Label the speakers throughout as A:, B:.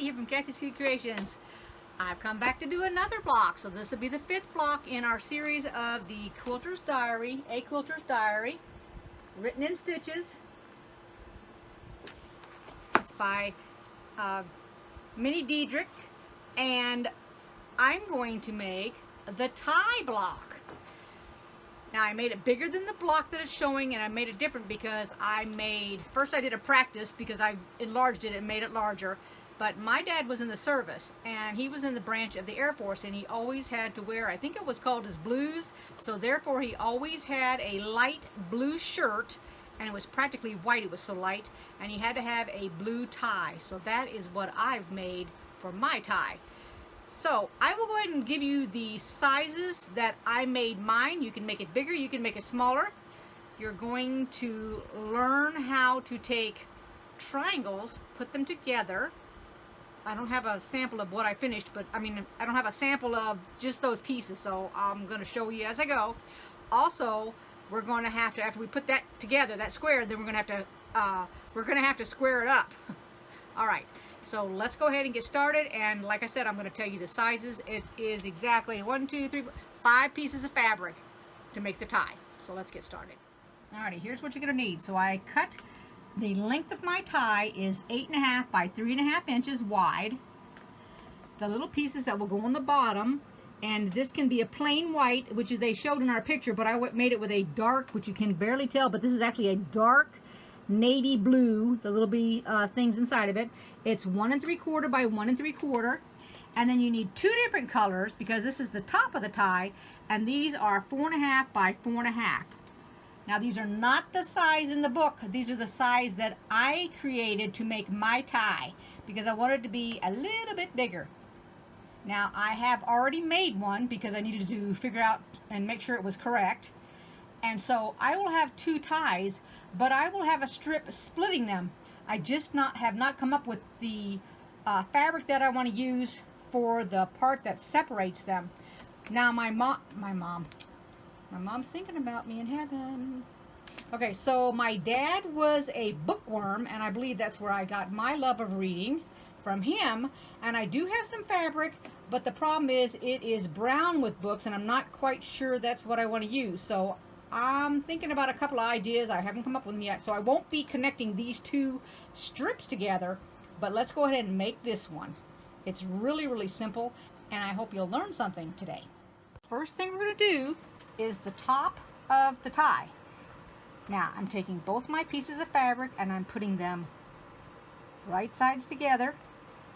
A: Kathy here from KathysKuteKreations. I've come back to do another block, so this will be the 5th block in our series of the Quilter's Diary, A Quilter's Diary, written in stitches. It's by Minnie Diedrich, and I'm going to make the tie block. Now I made it bigger than the block that it's showing, and I made it different because first I did a practice because I enlarged it and made it larger. But my dad was in the service, and he was in the branch of the Air Force, and he always had to wear, I think it was called his blues, so therefore he always had a light blue shirt, and it was practically white, it was so light, and he had to have a blue tie. So that is what I've made for my tie. So I will go ahead and give you the sizes that I made mine. You can make it bigger, you can make it smaller. You're going to learn how to take triangles, put them together. I don't have a sample of what I finished, but I don't have a sample of just those pieces, so I'm going to show you as I go. Also, we're going to have to, after we put that together, that square, then we're going to have to square it up. All right. So let's go ahead and get started, and like I said, I'm going to tell you the sizes. It is exactly 5 pieces of fabric to make the tie. So let's get started. Alrighty, here's what you're going to need. So I cut, the length of my tie is 8.5 by 3.5 inches wide. The little pieces that will go on the bottom, and this can be a plain white, which is they showed in our picture, but I made it with a dark, which you can barely tell, but this is actually a dark navy blue, the little bitty things inside of it. It's 1 3/4 by 1 3/4, and then you need 2 different colors because this is the top of the tie, and these are 4.5 by 4.5. Now these are not the size in the book. These are the size that I created to make my tie because I wanted it to be a little bit bigger. Now I have already made one because I needed to figure out and make sure it was correct. And so I will have 2 ties, but I will have a strip splitting them. I just have not come up with the fabric that I want to use for the part that separates them. Now my mom's thinking about me in heaven. Okay, so my dad was a bookworm, and I believe that's where I got my love of reading, from him. And I do have some fabric, but the problem is it is brown with books, and I'm not quite sure that's what I want to use. So I'm thinking about a couple of ideas. I haven't come up with them yet, so I won't be connecting these 2 strips together, but let's go ahead and make this one. It's really, really simple, and I hope you'll learn something today. First thing we're going to do is the top of the tie. Now, I'm taking both my pieces of fabric and I'm putting them right sides together.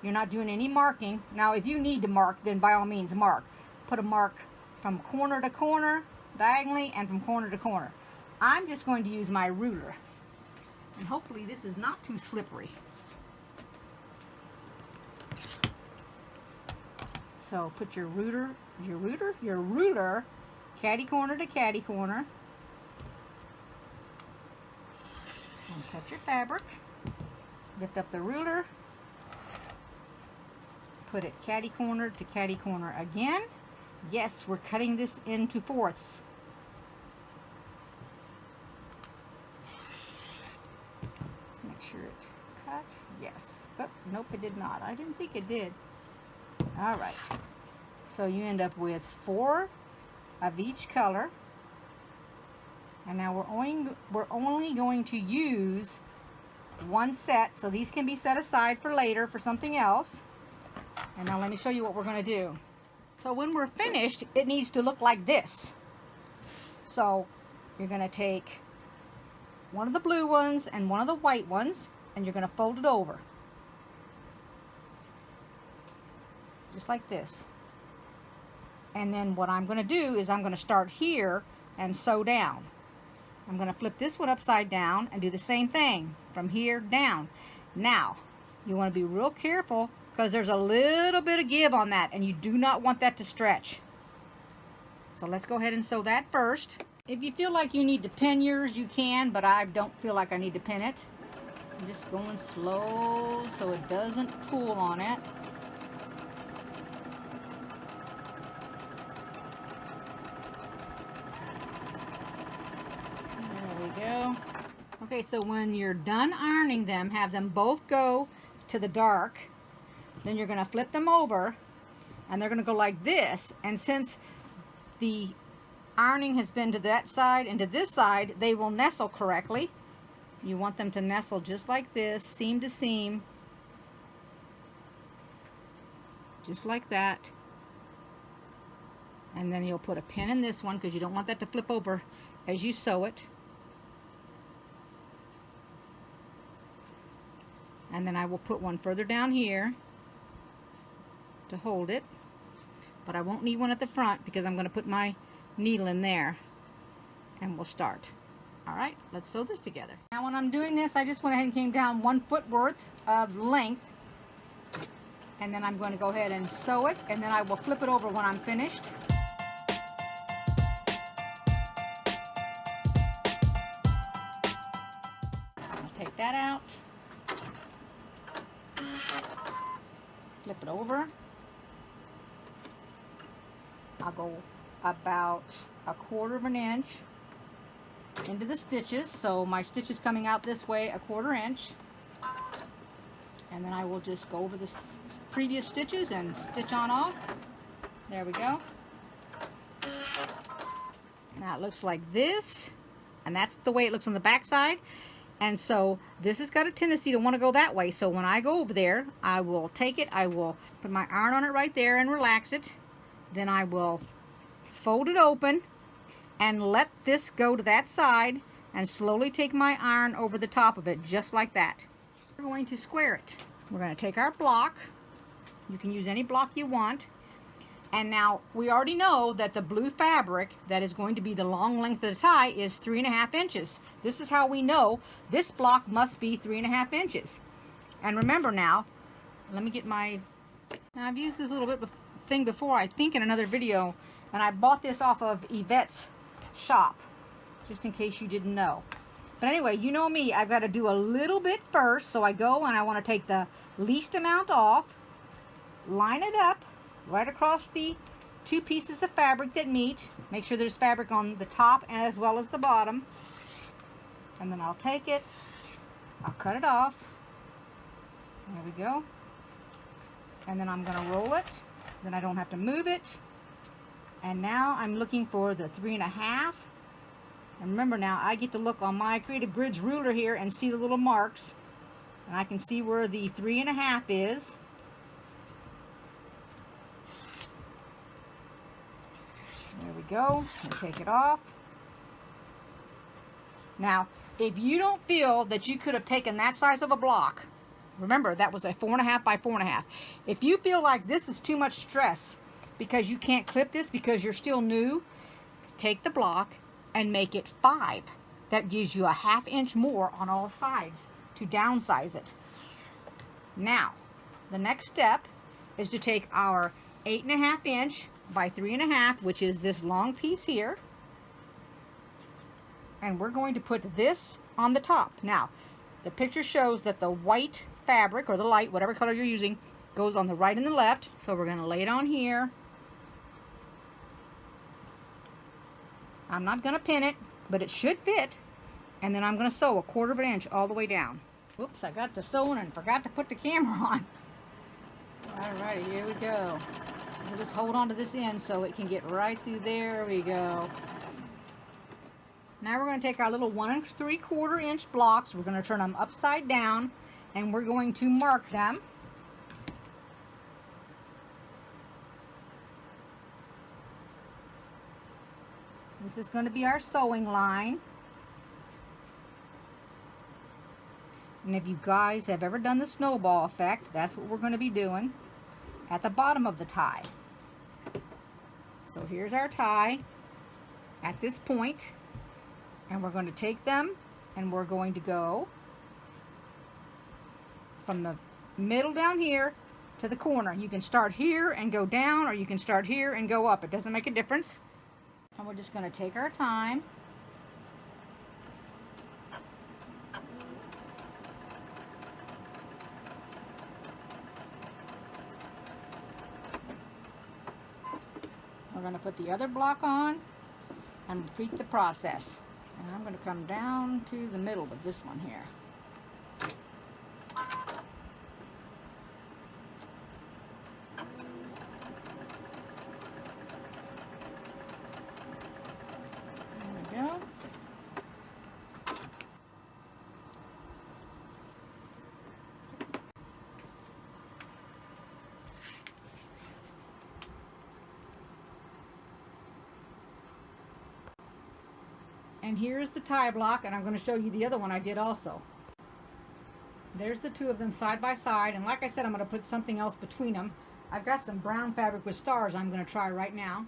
A: You're not doing any marking. Now, if you need to mark, then by all means mark. Put a mark from corner to corner, diagonally, and from corner to corner. I'm just going to use my ruler, and hopefully this is not too slippery. So put your ruler catty corner to catty corner, and cut your fabric. Lift up the ruler, put it catty corner to catty corner again. Yes, we're cutting this into 4ths. Let's make sure it's cut. Yes. Oh, nope, it did not. I didn't think it did. All right. So you end up with 4 of each color. And now we're only going to use 1 set. So these can be set aside for later for something else. And now let me show you what we're going to do. So when we're finished, it needs to look like this. So you're going to take one of the blue ones and one of the white ones, and you're going to fold it over. Just like this. And then what I'm going to do is I'm going to start here and sew down. I'm going to flip this one upside down and do the same thing from here down. Now, you want to be real careful because there's a little bit of give on that, and you do not want that to stretch. So let's go ahead and sew that first. If you feel like you need to pin yours, you can, but I don't feel like I need to pin it. I'm just going slow so it doesn't pull on it. There we go. Okay, so when you're done ironing them, have them both go to the dark. then you're going to flip them over, and they're going to go like this. And since the ironing has been to that side and to this side, they will nestle correctly. You want them to nestle just like this, seam to seam, just like that. And then you'll put a pin in this one because you don't want that to flip over as you sew it. And then I will put one further down here to hold it, but I won't need one at the front because I'm going to put my needle in there, and we'll start. All right, let's sew this together. Now when I'm doing this, I just went ahead and came down 1 foot worth of length, and then I'm going to go ahead and sew it, and then I will flip it over when I'm finished. I'll take that out, flip it over. I'll go about 1/4 of an inch into the stitches, so my stitch is coming out this way 1/4 inch, and then I will just go over the previous stitches and stitch on off. There we go. Now it looks like this, and that's the way it looks on the back side. And so this has got a tendency to want to go that way, so when I go over there, I will take it, I will put my iron on it right there and relax it. Then I will fold it open and let this go to that side and slowly take my iron over the top of it, just like that. We're going to square it. We're going to take our block. You can use any block you want. And now we already know that the blue fabric that is going to be the long length of the tie is 3.5 inches. This is how we know this block must be 3.5 inches. And remember now, let me get my, now I've used this little bit thing before, I think in another video, and I bought this off of Yvette's shop, just in case you didn't know. But anyway, you know me, I've got to do a little bit first, so I go and I want to take the least amount off, line it up right across the 2 pieces of fabric that meet, make sure there's fabric on the top as well as the bottom, and then I'll take it, I'll cut it off, there we go, and then I'm going to roll it. Then I don't have to move it. And now I'm looking for the 3.5. And remember now, I get to look on my Creative Grids ruler here and see the little marks. And I can see where the 3.5 is. There we go. And take it off. Now, if you don't feel that you could have taken that size of a block, remember, that was a 4.5 by 4.5. If you feel like this is too much stress because you can't clip this because you're still new, take the block and make it 5. That gives you a 1/2 inch more on all sides to downsize it. Now, the next step is to take our 8.5 inch by 3.5, which is this long piece here, and we're going to put this on the top. Now, the picture shows that the white fabric, or the light, whatever color you're using, goes on the right and the left. So we're going to lay it on here. I'm not going to pin it, but it should fit. And then I'm going to sew 1/4 of an inch all the way down. Whoops, I got the sewing and forgot to put the camera on. Alrighty, here we go. We'll just hold on to this end so it can get right through there. We go. Now we're going to take our little 1 3/4 inch blocks. We're going to turn them upside down, and we're going to mark them. This is going to be our sewing line. And if you guys have ever done the snowball effect, that's what we're going to be doing at the bottom of the tie. So here's our tie at this point, and we're going to take them and we're going to go from the middle down here to the corner. You can start here and go down, or you can start here and go up. It doesn't make a difference. And we're just going to take our time. We're going to put the other block on and repeat the process. And I'm going to come down to the middle of this one here. And here's the tie block, and I'm going to show you the other one I did also. There's the two of them side by side, and like I said, I'm going to put something else between them. I've got some brown fabric with stars I'm going to try right now.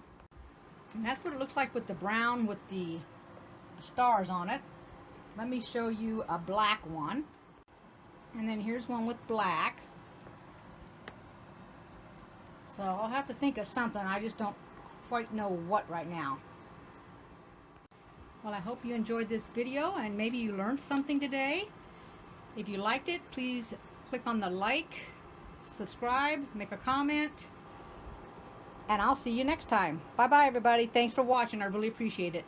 A: And that's what it looks like with the brown with the stars on it. Let me show you a black one. And then here's one with black. So I'll have to think of something. I just don't quite know what right now. Well, I hope you enjoyed this video and maybe you learned something today. If you liked it, please click on the like, subscribe, make a comment, and I'll see you next time. Bye-bye, everybody. Thanks for watching. I really appreciate it.